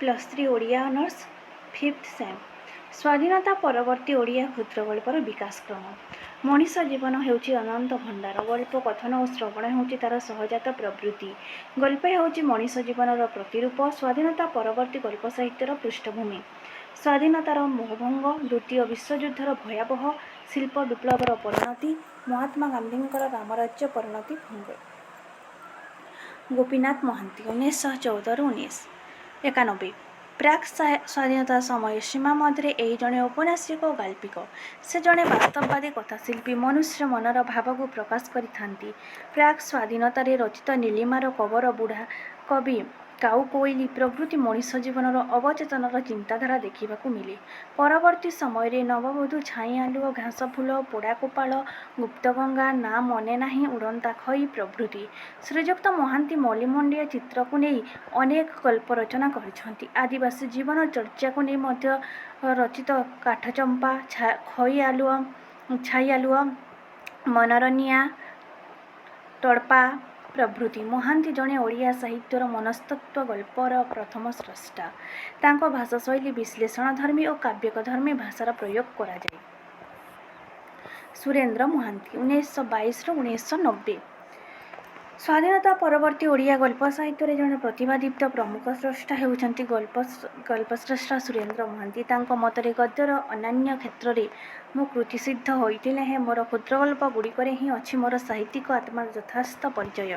+3 Odia honours 5th same. ସ୍ୱାଧୀନତା ପରବର୍ତ୍ତୀ ଓଡ଼ିଆ କ୍ଷୁଦ୍ରଗଳ୍ପର ବିକାଶକ୍ରମ। ମଣିଷ ଜୀବନ ହେଉଛି ଅନନ୍ତ ଭଣ୍ଡାର। ଗଳ୍ପ କଥନ ଓ ଶ୍ରବଣ ହେଉଛି ତା'ର ସହଜାତ ପ୍ରବୃତ୍ତି। ଗଳ୍ପ ହେଉଛି ମଣିଷ ଜୀବନର ପ୍ରତିରୂପ, ସ୍ୱାଧୀନତା ପରବର୍ତ୍ତୀ ଗଳ୍ପ ସାହିତ୍ୟର ପୃଷ୍ଠଭୂମି। ସ୍ୱାଧୀନତାର ମୋହଭଙ୍ଗ, ଦ୍ୱିତୀୟ ବିଶ୍ୱଯୁଦ୍ଧର ଭୟାବହ ଶିଳ୍ପ ବିପ୍ଳବର ପରିଣତି, ମହାତ୍ମା ଗାନ୍ଧୀଙ୍କର ରାମରାଜ୍ୟ ପରିଣତି ଭଙ୍ଗ। ଗୋପୀନାଥ ମହାନ୍ତି 1914-1991। ପ୍ରାକ୍ ସ୍ୱାଧୀନତା ସମୟ ସୀମା ମଧ୍ୟରେ ଏହି ଜଣେ ଔପନ୍ୟାସିକ ଓ ଗାଳ୍ପିକ। ସେ ଜଣେ ବାସ୍ତବବାଦୀ କଥାଶିଳ୍ପୀ, ମନୁଷ୍ୟ ମନର ଭାବକୁ ପ୍ରକାଶ କରିଥାନ୍ତି। ପ୍ରାକ୍ ସ୍ୱାଧୀନତାରେ ରଚିତ ନୀଳିମାର କବର, ବୁଢ଼ା କବି, କାଉ କୋଇଲି ପ୍ରଭୃତି ମଣିଷ ଜୀବନର ଅବଚେତନର ଚିନ୍ତାଧାରା ଦେଖିବାକୁ ମିଳେ। ପରବର୍ତ୍ତୀ ସମୟରେ ନବବଧୂ, ଛାଇ ଆଲୁଅ, ଘାସ ଫୁଲ, ପୋଡ଼ା କପାଳ, ଗୁପ୍ତଗଙ୍ଗା, ନାଁ ମନେ ନାହିଁ, ଉଡ଼ନ୍ତା ଖଇ ପ୍ରଭୃତି। ଶ୍ରୀଯୁକ୍ତ ମହାନ୍ତି ମଳିମଣ୍ଡିଆ ଚିତ୍ରକୁ ନେଇ ଅନେକ ଗଳ୍ପ ରଚନା କରିଛନ୍ତି। ଆଦିବାସୀ ଜୀବନ ଚର୍ଚ୍ଚାକୁ ନେଇ ମଧ୍ୟ ରଚିତ କାଠଚମ୍ପା, ଛାଇ ଆଲୁଅ, ମନର ନିଆଁ, ତଡ଼ପା ପ୍ରଭୃତି। ମହାନ୍ତି ଜଣେ ଓଡ଼ିଆ ସାହିତ୍ୟର ମନସ୍ତତ୍ତ୍ୱ ଗଳ୍ପର ପ୍ରଥମ ସ୍ରଷ୍ଟା। ତାଙ୍କ ଭାଷାଶୈଳୀ ବିଶ୍ଳେଷଣଧର୍ମୀ ଓ କାବ୍ୟିକଧର୍ମୀ ଭାଷାର ପ୍ରୟୋଗ କରାଯାଏ। ସୁରେନ୍ଦ୍ର ମହାନ୍ତି 1922-1990। ସ୍ୱାଧୀନତା ପରବର୍ତ୍ତୀ ଓଡ଼ିଆ ଗଳ୍ପ ସାହିତ୍ୟରେ ଜଣେ ପ୍ରତିଭାଦୀପ୍ତ ପ୍ରମୁଖ ସ୍ରଷ୍ଟା ହେଉଛନ୍ତି ଗଳ୍ପସ୍ରଷ୍ଟା ସୁରେନ୍ଦ୍ର ମହାନ୍ତି। ତାଙ୍କ ମତରେ ଗଦ୍ୟର ଅନ୍ୟାନ୍ୟ କ୍ଷେତ୍ରରେ ମୁଁ କୃତିସିଦ୍ଧ ହୋଇଥିଲେ ହେଁ ମୋର କ୍ଷୁଦ୍ରଗଳ୍ପ ଗୁଡ଼ିକରେ ହିଁ ଅଛି ମୋର ସାହିତ୍ୟିକ ଆତ୍ମାର ଯଥାର୍ଥ ପରିଚୟ।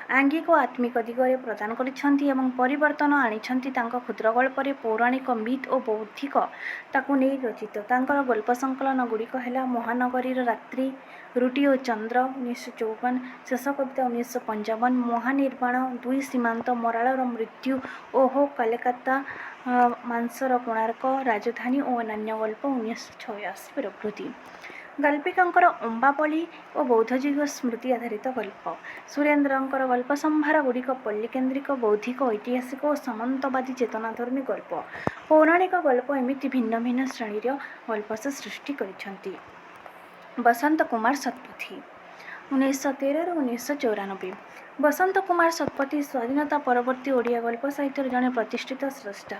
ଆଙ୍ଗିକ ଓ ଆତ୍ମିକ ଦିଗରେ ପ୍ରଦାନ କରିଛନ୍ତି ଏବଂ ପରିବର୍ତ୍ତନ ଆଣିଛନ୍ତି ତାଙ୍କ କ୍ଷୁଦ୍ରଗଳ୍ପରେ ପୌରାଣିକ ମିଥ୍ ଓ ବୌଦ୍ଧିକତାକୁ ନେଇ ରଚିତ ତାଙ୍କର ଗଳ୍ପ ସଂକଳନ ଗୁଡ଼ିକ ହେଲା ମହାନଗରୀର ରାତ୍ରି, ରୁଟି ଓ ଚନ୍ଦ୍ର 1954, ଶେଷ କବିତା 1955, ମହାନିର୍ବାଣ, ଦୁଇ ସୀମାନ୍ତ, ମରାଳର ମୃତ୍ୟୁ, ଓହୋ କଲିକତା, ମାଂସର କୋଣାର୍କ, ରାଜଧାନୀ ଓ ଅନ୍ୟାନ୍ୟ ଗଳ୍ପ 1986 ପ୍ରଭୃତି। ଗାଳ୍ପିକଙ୍କର ଅମ୍ବାପଲ୍ଲୀ ଓ ବୌଦ୍ଧଜୀବ ସ୍ମୃତି ଆଧାରିତ ଗଳ୍ପ। ସୁରେନ୍ଦ୍ରଙ୍କର ଗଳ୍ପ ସମ୍ଭାର ଗୁଡ଼ିକ ପଲ୍ଲୀକେନ୍ଦ୍ରିକ, ବୌଦ୍ଧିକ, ଐତିହାସିକ ଓ ସାମନ୍ତବାଦୀ ଚେତନାଧର୍ମୀ ଗଳ୍ପ। ପୌରାଣିକ ଗଳ୍ପ ଏମିତି ଭିନ୍ନ ଭିନ୍ନ ଶ୍ରେଣୀର ଗଳ୍ପ ସେ ସୃଷ୍ଟି କରିଛନ୍ତି। ବସନ୍ତ କୁମାର ଶତପଥୀ 1913-1994। ବସନ୍ତ କୁମାର ଶତପଥୀ ସ୍ୱାଧୀନତା ପରବର୍ତ୍ତୀ ଓଡ଼ିଆ ଗଳ୍ପ ସାହିତ୍ୟର ଜଣେ ପ୍ରତିଷ୍ଠିତ ସ୍ରଷ୍ଟା।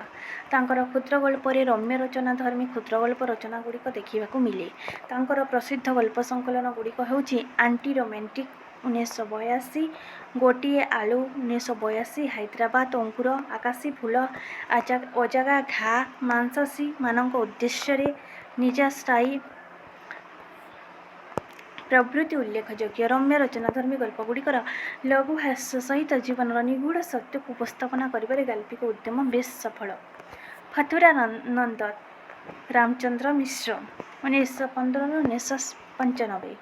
ତାଙ୍କର କ୍ଷୁଦ୍ରଗଳ୍ପରେ ରମ୍ୟ ରଚନାଧର୍ମୀ କ୍ଷୁଦ୍ରଗଳ୍ପ ରଚନା ଗୁଡ଼ିକ ଦେଖିବାକୁ ମିଳେ। ତାଙ୍କର ପ୍ରସିଦ୍ଧ ଗଳ୍ପ ସଂକଳନ ଗୁଡ଼ିକ ହେଉଛି ଆଣ୍ଟି ରୋମାଣ୍ଟିକ୍ 1982, ଗୋଟିଏ ଆଳୁ 1982, ହାଇଦ୍ରାବାଦ ଅଙ୍କୁର, ଆକାଶୀ ଫୁଲ, ଅଜାଗା ଘା, ମାଂସାଶୀ ମାନଙ୍କ ଉଦ୍ଦେଶ୍ୟରେ, ନିଜାଷ୍ଟାଇ ପ୍ରଭୃତି ଉଲ୍ଲେଖଯୋଗ୍ୟ। ରମ୍ୟ ରଚନାଧର୍ମୀ ଗଳ୍ପଗୁଡ଼ିକର ଲଘୁ ହାସ୍ୟ ସହିତ ଜୀବନର ନିଗୂଢ଼ ସତ୍ୟକୁ ଉପସ୍ଥାପନା କରିବାରେ ଗାଳ୍ପିକ ଉଦ୍ୟମ ବେଶ୍ ସଫଳ। ଫତୁରାନନ୍ଦ ରାମଚନ୍ଦ୍ର ମିଶ୍ର 1915-1995।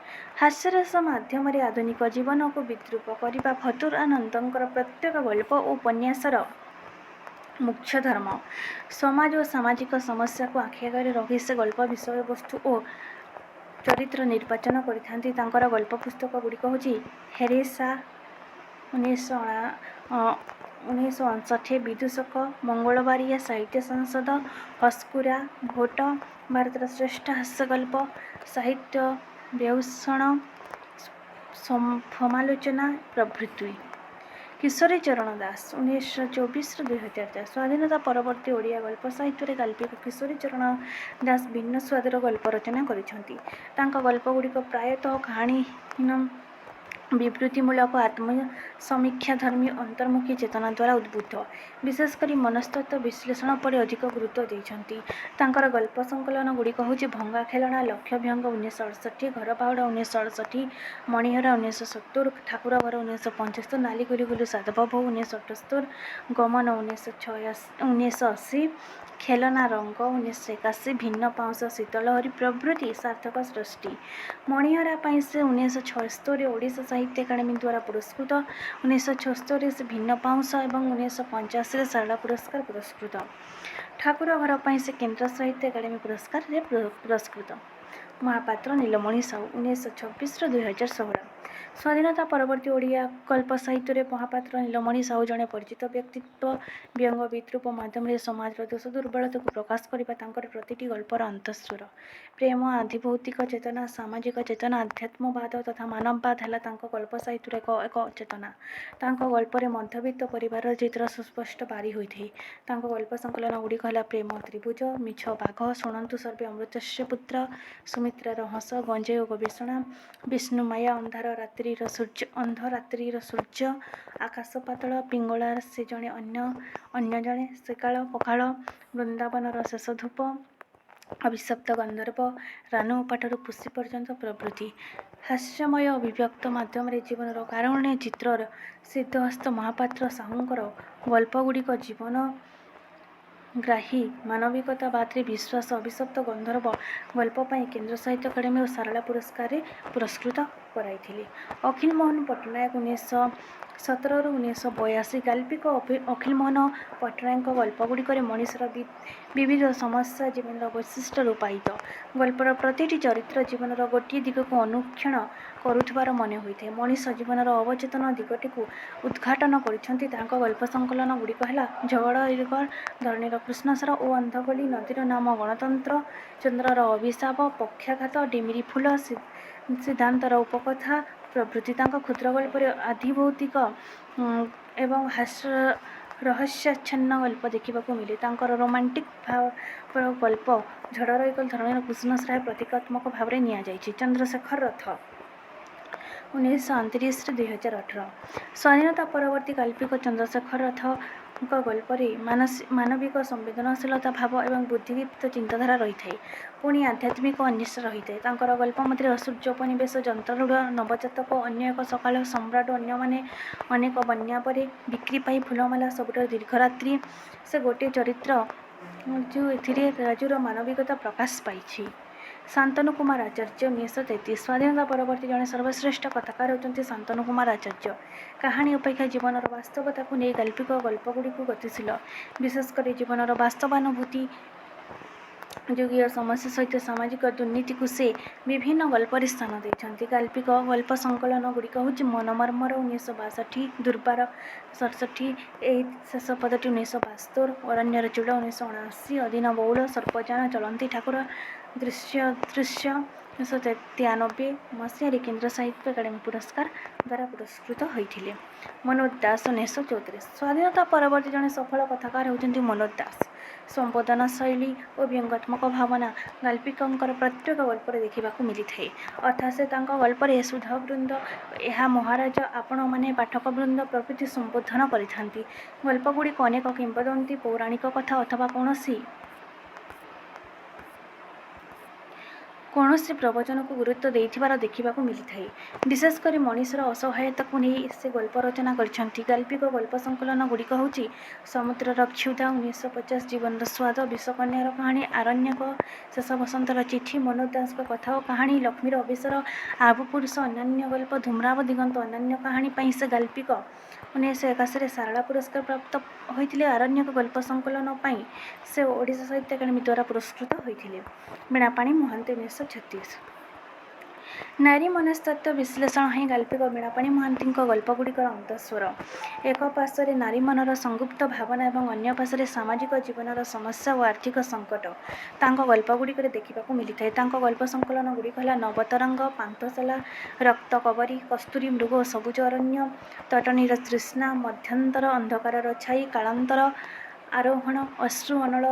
ହାସ୍ୟରସ ମାଧ୍ୟମରେ ଆଧୁନିକ ଜୀବନକୁ ବିଦ୍ରୂପ କରିବା ଫତୁରାନନ୍ଦଙ୍କର ପ୍ରତ୍ୟେକ ଗଳ୍ପ ଓ ଉପନ୍ୟାସର ମୁଖ୍ୟ ଧର୍ମ। ସମାଜ ଓ ସାମାଜିକ ସମସ୍ୟାକୁ ଆଖି ଆଗରେ ରଖି ସେ ଗଳ୍ପ ବିଷୟବସ୍ତୁ ଓ ଚରିତ୍ର ନିର୍ବାଚନ କରିଥାନ୍ତି। ତାଙ୍କର ଗଳ୍ପ ପୁସ୍ତକ ଗୁଡ଼ିକ ହେଉଛି ହେରେଷା 1959, ବିଦୂଷକ, ମଙ୍ଗଳବାରିଆ ସାହିତ୍ୟ ସଂସଦ, ହସ୍କୁରା, ଭୋଟ, ଭାରତର ଶ୍ରେଷ୍ଠ ହାସ୍ୟଗଳ୍ପ ସାହିତ୍ୟ, ବେଉଷଣ, ସମାଲୋଚନା ପ୍ରଭୃତି। କିଶୋରୀ ଚରଣ ଦାସ 1924-2004। ସ୍ୱାଧୀନତା ପରବର୍ତ୍ତୀ ଓଡ଼ିଆ ଗଳ୍ପ ସାହିତ୍ୟରେ ଗାଳ୍ପିକ କିଶୋରୀ ଚରଣ ଦାସ ଭିନ୍ନ ସ୍ୱାଦର ଗଳ୍ପ ରଚନା କରିଛନ୍ତି। ତାଙ୍କ ଗଳ୍ପ ଗୁଡ଼ିକ ପ୍ରାୟତଃ କାହାଣୀହୀନ, ବିବୃତିମୂଳକ, ଆତ୍ମସମୀକ୍ଷାଧର୍ମୀ, ଅନ୍ତର୍ମୁଖୀ ଚେତନା ଦ୍ୱାରା ଉଦ୍ବୁଦ୍ଧ। ବିଶେଷ କରି ମନସ୍ତତ୍ତ୍ୱ ବିଶ୍ଳେଷଣ ଉପରେ ଅଧିକ ଗୁରୁତ୍ୱ ଦେଇଛନ୍ତି। ତାଙ୍କର ଗଳ୍ପ ସଂକଳନ ଗୁଡ଼ିକ ହେଉଛି ଭଙ୍ଗା ଖେଳଣା, ଲକ୍ଷଭଙ୍ଗ 1968, ଘର ପାହୁଡ଼ 1968, ମଣିହରା 1970, ଠାକୁର ଘର 1975, ନାଲି ଗୁଲୁଗୁଲୁ ସାଧବ ବୋହୂ 1978, ଗମନ 1980, ଖେଲନା ରଙ୍ଗ 1981, ଭିନ୍ନ ପାଉଁଶ ଶୀତଲହରୀ ପ୍ରଭୃତି ସାର୍ଥକ ସୃଷ୍ଟି। ମଣିହରା ପାଇଁ ସେ 1976 ଓଡ଼ିଶା ସାହିତ୍ୟ ଏକାଡେମୀ ଦ୍ୱାରା ପୁରସ୍କୃତ। 1976 ସେ ଭିନ୍ନ ପାଉଁଶ ଏବଂ 1985 ଶାରଳା ପୁରସ୍କାର ପୁରସ୍କୃତ। ଠାକୁର ଘର ପାଇଁ ସେ କେନ୍ଦ୍ର ସାହିତ୍ୟ ଏକାଡେମୀ ପୁରସ୍କାରରେ ପୁରସ୍କୃତ। ମହାପାତ୍ର ନୀଳମଣି ସାହୁ 1926-2016। ସ୍ୱାଧୀନତା ପରବର୍ତ୍ତୀ ଓଡ଼ିଆ ଗଳ୍ପ ସାହିତ୍ୟରେ ମହାପାତ୍ର ନୀଳମଣି ସାହୁ ଜଣେ ପରିଚିତ ବ୍ୟକ୍ତିତ୍ୱ। ବ୍ୟଙ୍ଗ ବିଦ୍ରୂପ ମାଧ୍ୟମରେ ସମାଜର ଦୋଷ ଦୁର୍ବଳତାକୁ ପ୍ରକାଶ କରିବା ତାଙ୍କର ପ୍ରତିଟି ଗଳ୍ପର ଅନ୍ତଃସ୍ୱର। ପ୍ରେମ, ଆଧିଭୌତିକ ଚେତନା, ସାମାଜିକ ଚେତନା, ଆଧ୍ୟାତ୍ମବାଦ ତଥା ମାନବବାଦ ହେଲା ତାଙ୍କ ଗଳ୍ପ ସାହିତ୍ୟର ଏକ ଚେତନା। ତାଙ୍କ ଗଳ୍ପରେ ମଧ୍ୟବିତ୍ତ ପରିବାରର ଚିତ୍ର ସୁସ୍ପଷ୍ଟ ବାରି ହୋଇଥାଏ। ତାଙ୍କ ଗଳ୍ପ ସଂକଳନ ଗୁଡ଼ିକ ହେଲା ପ୍ରେମ ତ୍ରିଭୁଜ, ମିଛ ବାଘ, ଶୁଣନ୍ତୁ ସର୍ବେ ଅମୃତସ୍ୟ ପୁତ୍ର, ସୁମିତ୍ରାର ହସ, ଗଞ୍ଜେଇ ଓ ଗବେଷଣା, ବିଷ୍ଣୁମାୟା, ଅନ୍ଧ ରାତ୍ରିର ସୂର୍ଯ୍ୟ, ଆକାଶ ପାତାଳ, ପିଙ୍ଗଳାର ସେ ଜଣେ ଅନ୍ୟ ଜଣେ, ସେକାଳ ପଖାଳ, ବୃନ୍ଦାବନର ଶେଷ ଧୂପ, ଅଭିଶପ୍ତ ଗନ୍ଧର୍ବ, ରାନୁ ପାଠରୁ ପୁଷି ପର୍ଯ୍ୟନ୍ତ ପ୍ରଭୃତି। ହାସ୍ୟମୟ ଅଭିବ୍ୟକ୍ତ ମାଧ୍ୟମରେ ଜୀବନର କାରୁଣ୍ୟ ଚିତ୍ରର ସିଦ୍ଧହସ୍ତ ମହାପାତ୍ର ସାହୁଙ୍କର ଗଳ୍ପଗୁଡ଼ିକ ଜୀବନଗ୍ରାହୀ ମାନବିକତାବାଦରେ ବିଶ୍ୱାସ। ଅଭିଶପ୍ତ ଗନ୍ଧର୍ବ ଗଳ୍ପ ପାଇଁ କେନ୍ଦ୍ର ସାହିତ୍ୟ ଏକାଡେମୀ ଓ ସାରଳା ପୁରସ୍କାରରେ ପୁରସ୍କୃତ କରାଇଥିଲେ। ଅଖିଳ ମୋହନ ପଟ୍ଟନାୟକ 1917-1982 ଗାଳ୍ପିକ ଅଖିଳ ମୋହନ ପଟ୍ଟନାୟକଙ୍କ ଗଳ୍ପଗୁଡ଼ିକରେ ମଣିଷର ବିବିଧ ସମସ୍ୟା ଜୀବନର ବୈଶିଷ୍ଟ୍ୟ ରୂପାୟିତ। ଗଳ୍ପର ପ୍ରତିଟି ଚରିତ୍ର ଜୀବନର ଗୋଟିଏ ଦିଗକୁ ଅନୁକ୍ଷଣ କରୁଥିବାର ମନେ ହୋଇଥାଏ। ମଣିଷ ଜୀବନର ଅବଚେତନ ଦିଗଟିକୁ ଉଦ୍ଘାଟନ କରିଛନ୍ତି। ତାଙ୍କ ଗଳ୍ପ ସଂକଳନ ଗୁଡ଼ିକ ହେଲା ଝଗଡ଼ ଇଗଳ, ଧରଣୀର କୃଷ୍ଣସାର ଓ ଅନ୍ଧଗଳି, ନଦୀର ନାମ, ଗଣତନ୍ତ୍ର, ଚନ୍ଦ୍ରର ଅଭିଶାପ, ପକ୍ଷାଘାତ, ଡିମିରି ଫୁଲ, ସିଦ୍ଧାନ୍ତର ଉପକଥା ପ୍ରଭୃତି। ତାଙ୍କ କ୍ଷୁଦ୍ର ଗଳ୍ପରେ ଆଧିଭୌତିକ ଏବଂ ରହସ୍ୟାଚ୍ଛନ୍ନ ଗଳ୍ପ ଦେଖିବାକୁ ମିଳେ। ତାଙ୍କର ରୋମାଣ୍ଟିକ ଭାବର ଗଳ୍ପ ଝଡ଼ର ଇଗଲ, ଧରଣୀର କୃଷ୍ଣସାର ପ୍ରତୀକାତ୍ମକ ଭାବରେ ନିଆଯାଇଛି। ଚନ୍ଦ୍ରଶେଖର ରଥ 1929-2018 ସ୍ୱାଧୀନତା ପରବର୍ତ୍ତୀ ଗାଳ୍ପିକ ଚନ୍ଦ୍ରଶେଖର ରଥଙ୍କ ଗଳ୍ପରେ ମାନବିକ ସମ୍ବେଦନଶୀଳତା ଭାବ ଏବଂ ବୁଦ୍ଧିଦୀପ୍ତ ଚିନ୍ତାଧାରା ରହିଥାଏ। ପୁଣି ଆଧ୍ୟାତ୍ମିକ ଅନ୍ୱେଷା ରହିଥାଏ। ତାଙ୍କର ଗଳ୍ପ ମଧ୍ୟରେ ସୂର୍ଯ୍ୟ ଉପନିବେଶ, ଯନ୍ତ୍ରାରୂଢ଼ ନବଜାତକ, ଅନ୍ୟ ଏକ ସକାଳ, ସମ୍ରାଟ, ଅନ୍ୟମାନେ, ଅନେକ ବନ୍ୟା ପରେ, ବିକ୍ରି ପାଇଁ ଫୁଲମାଳା, ସବୁଠାରୁ ଦୀର୍ଘ ରାତ୍ରି ସେ ଗୋଟିଏ ଚରିତ୍ର ଏଥିରେ ରାଜୁର ମାନବିକତା ପ୍ରକାଶ ପାଇଛି। ଶାନ୍ତନୁ କୁମାର ଆଚାର୍ଯ୍ୟ 1933 ସ୍ୱାଧୀନତା ପରବର୍ତ୍ତୀ ଜଣେ ସର୍ବଶ୍ରେଷ୍ଠ କଥାକାର ହେଉଛନ୍ତି ଶାନ୍ତନୁ କୁମାର ଆଚାର୍ଯ୍ୟ। କାହାଣୀ ଅପେକ୍ଷା ଜୀବନର ବାସ୍ତବତାକୁ ନେଇ ଗାଳ୍ପିକ ଗଳ୍ପଗୁଡ଼ିକୁ ଗତିଶୀଳ। ବିଶେଷ କରି ଜୀବନର ବାସ୍ତବାନୁଭୂତି, ଯୁଗୀୟ ସମସ୍ୟା ସହିତ ସାମାଜିକ ଦୁର୍ନୀତିକୁ ସେ ବିଭିନ୍ନ ଗଳ୍ପରେ ସ୍ଥାନ ଦେଇଛନ୍ତି। ଗାଳ୍ପିକ ଗଳ୍ପ ସଂକଳନ ଗୁଡ଼ିକ ହେଉଛି ମନୋମର୍ମର 1962, ଦୁର୍ବାର 1967, ଏହି ଶେଷ ପଦଟି 1972, ଅରଣ୍ୟର ଚୂଳ 1979, ଅଦିନ ବଉଳ, ସର୍ପଯାନ, ଚଳନ୍ତି ଠାକୁର, ଦୃଶ୍ୟ 1993 ମସିହାରେ କେନ୍ଦ୍ର ସାହିତ୍ୟ ଏକାଡେମୀ ପୁରସ୍କାର ଦ୍ୱାରା ପୁରସ୍କୃତ ହୋଇଥିଲେ। ମନୋଜ ଦାସ 1934 ସ୍ୱାଧୀନତା ପରବର୍ତ୍ତୀ ଜଣେ ସଫଳ କଥାକାର ହେଉଛନ୍ତି ମନୋଜ ଦାସ। ସମ୍ବୋଧନ ଶୈଳୀ ଓ ବ୍ୟଙ୍ଗାତ୍ମକ ଭାବନା ଗାଳ୍ପିକଙ୍କର ପ୍ରତ୍ୟେକ ଗଳ୍ପରେ ଦେଖିବାକୁ ମିଳିଥାଏ। ଅର୍ଥାତ୍ ସେ ତାଙ୍କ ଗଳ୍ପରେ ସୁଧବୃନ୍ଦ, ଏହା ମହାରାଜ, ଆପଣମାନେ ପାଠକବୃନ୍ଦ ପ୍ରଭୃତି ସମ୍ବୋଧନ କରିଥାନ୍ତି। ଗଳ୍ପଗୁଡ଼ିକ ଅନେକ କିମ୍ବଦନ୍ତୀ, ପୌରାଣିକ କଥା ଅଥବା କୌଣସି ପ୍ରବଚନକୁ ଗୁରୁତ୍ୱ ଦେଇଥିବାର ଦେଖିବାକୁ ମିଳିଥାଏ। ବିଶେଷ କରି ମଣିଷର ଅସହାୟତାକୁ ନେଇ ସେ ଗଳ୍ପ ରଚନା କରିଛନ୍ତି। ଗାଳ୍ପିକ ଗଳ୍ପ ସଂକଳନ ଗୁଡ଼ିକ ହେଉଛି ସମୁଦ୍ରର କ୍ଷୁଧା 1950, ଜୀବନର ସ୍ୱାଦ, ବିଷକନ୍ୟାର କାହାଣୀ, ଆରଣ୍ୟକ, ଶେଷ ବସନ୍ତର ଚିଠି, ମନୋଜ ଦାସଙ୍କ କଥା ଓ କାହାଣୀ, ଲକ୍ଷ୍ମୀର ଅଭିସାର, ଆବୁପୁରୁଷ, ଅନ୍ୟାନ୍ୟ ଗଳ୍ପ, ଧୂମ୍ରାବ ଦିଗନ୍ତ, ଅନ୍ୟାନ୍ୟ କାହାଣୀ ପାଇଁ ସେ ଗାଳ୍ପିକ 1981ରେ ସାରଳା ପୁରସ୍କାର ପ୍ରାପ୍ତ ହୋଇଥିଲେ। ଆରଣ୍ୟକ ଗଳ୍ପ ସଂକଳନ ପାଇଁ ସେ ଓଡ଼ିଶା ସାହିତ୍ୟ ଏକାଡେମୀ ଦ୍ୱାରା ପୁରସ୍କୃତ ହୋଇଥିଲେ। ବୀଣାପାଣି ମହାନ୍ତି 1936 ନାରୀ ମନସ୍ତତ୍ତ୍ୱ ବିଶ୍ଳେଷଣ ହିଁ ଗାଳ୍ପିକ ବୀଣାପାଣି ମହାନ୍ତିଙ୍କ ଗଳ୍ପଗୁଡ଼ିକର ଅନ୍ତଃସ୍ୱର। ଏକ ପାର୍ଶ୍ୱରେ ନାରୀ ମନର ସଂଗୁପ୍ତ ଭାବନା ଏବଂ ଅନ୍ୟ ପାର୍ଶ୍ୱରେ ସାମାଜିକ ଜୀବନର ସମସ୍ୟା ଓ ଆର୍ଥିକ ସଙ୍କଟ ତାଙ୍କ ଗଳ୍ପଗୁଡ଼ିକରେ ଦେଖିବାକୁ ମିଳିଥାଏ। ତାଙ୍କ ଗଳ୍ପ ସଂକଳନ ଗୁଡ଼ିକ ହେଲା ନବତରଙ୍ଗ, ପାନ୍ଥଶାଲା, ରକ୍ତକବରୀ, କସ୍ତୁରୀ ମୃଗ ଓ ସବୁଜ ଅରଣ୍ୟ, ତଟନୀର ତୃଷ୍ଣା, ମଧ୍ୟନ୍ତର, ଅନ୍ଧକାରର ଛାଇ, କାଳାନ୍ତର, ଆରୋହଣ, ଅଶ୍ରୁ ଅନଳ,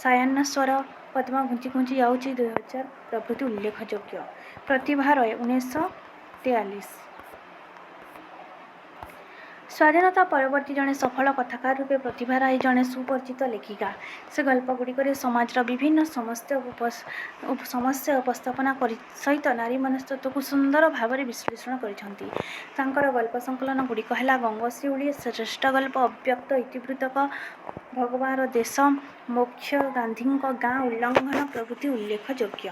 ସାୟାହ୍ନ ସ୍ୱର, ପଦ୍ମ ଘୁଞ୍ଚି ଘୁଞ୍ଚି ଯାଉଛି 2000 ପ୍ରଭୃତି ଉଲ୍ଲେଖଯୋଗ୍ୟ। ପ୍ରତିଭା ରୟ 1943 ସ୍ୱାଧୀନତା ପରବର୍ତ୍ତୀ ଜଣେ ସଫଳ କଥାକାର ରୂପେ ପ୍ରତିଭା ରାୟ ଜଣେ ସୁପରିଚିତ ଲେଖିକା। ସେ ଗଳ୍ପଗୁଡ଼ିକରେ ସମାଜର ବିଭିନ୍ନ ସମସ୍ୟା ଉପସ୍ଥାପନା ସହିତ ନାରୀ ମନସ୍ତତ୍ତ୍ୱକୁ ସୁନ୍ଦର ଭାବରେ ବିଶ୍ଳେଷଣ କରିଛନ୍ତି। ତାଙ୍କର ଗଳ୍ପ ସଂକଳନ ଗୁଡ଼ିକ ହେଲା ଗଙ୍ଗଶିଉଳି, ଶ୍ରେଷ୍ଠ ଗଳ୍ପ, ଅବ୍ୟକ୍ତ ଇତିବୃତ୍ତକ, ଭଗବାନର ଦେଶ, ମୋକ୍ଷ, ଗାନ୍ଧୀଙ୍କ ଗାଁ, ଉଲ୍ଲଙ୍ଘନ ପ୍ରଭୃତି ଉଲ୍ଲେଖଯୋଗ୍ୟ।